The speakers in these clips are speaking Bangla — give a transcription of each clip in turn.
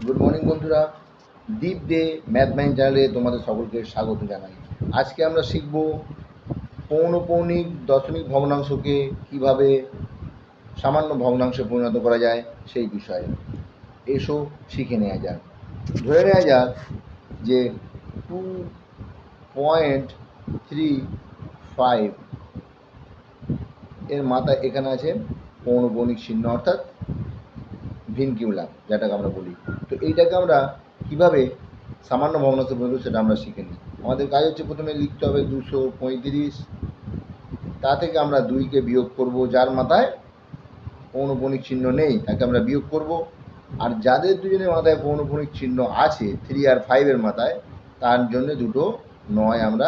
গুড মর্নিং বন্ধুরা, দীপ ডে ম্যাথ মাইন্ড চ্যানেলে তোমাদের সকলকে স্বাগত জানাই। আজকে আমরা শিখব পৌনঃপৌনিক দশমিক ভগ্নাংশকে কিভাবে সামান্য ভগ্নাংশে পরিণত করা যায় সেই বিষয়ে। এসো শিখে নেওয়া যাক। ধরে নেওয়া যাক যে 2.35 এর মাথায় এখানে আছে পৌনঃপৌনিক চিহ্ন, অর্থাৎ ভিনকিউলাম যেটাকে আমরা বলি। তো এইটাকে আমরা কিভাবে সামান্য ভগ্নাংশে পরিণত সেটা আমরা শিখে নিই। আমাদের কাজ হচ্ছে প্রথমে লিখতে হবে 235, তা থেকে আমরা 2কে বিয়োগ করব, যার মাথায় পৌনঃপৌনিক চিহ্ন নেই তাকে আমরা বিয়োগ করব, আর যাদের দুজনের মাথায় পৌনঃপৌনিক চিহ্ন আছে 3 আর 5-এর মাথায়, তার জন্য দুটো 9 আমরা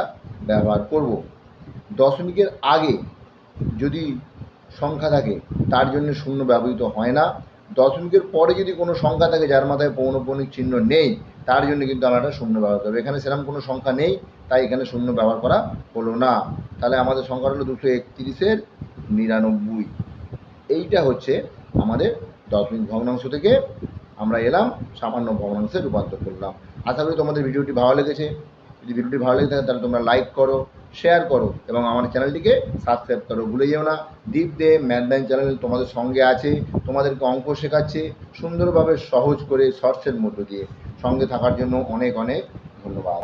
ব্যবহার করব। দশমিকের আগে যদি সংখ্যা থাকে তার জন্য শূন্য ব্যবহৃত হয় না। দশমিকের পরে যদি কোনো সংখ্যা থাকে যার মাথায় পৌনঃপৌনিক চিহ্ন নেই, তার জন্য কিন্তু আমরা একটা শূন্য ব্যবহার করবো। এখানে সেরকম কোনো সংখ্যা নেই, তাই এখানে শূন্য ব্যবহার করা হলো না। তাহলে আমাদের সংখ্যা হলো 231-99। এইটা হচ্ছে আমাদের দশমিক ভগ্নাংশ থেকে আমরা এলাম সামান্য ভগ্নাংশে রূপান্তর করলাম। আশা করি তোমাদের ভিডিওটি ভালো লেগেছে। যদি ভিডিওটি ভালো লেগে থাকে তাহলে তোমরা লাইক করো, শেয়ার করো এবং আমার চ্যানেলটিকে সাবস্ক্রাইব করো। ভুলে যেও না, দীপ দে ম্যাথ মাইন্ড চ্যানেল তোমাদের সঙ্গে আছে, তোমাদেরকে অঙ্ক শেখাচ্ছে সুন্দরভাবে, সহজ করে, শর্টসের মধ্য দিয়ে। সঙ্গে থাকার জন্য অনেক অনেক ধন্যবাদ।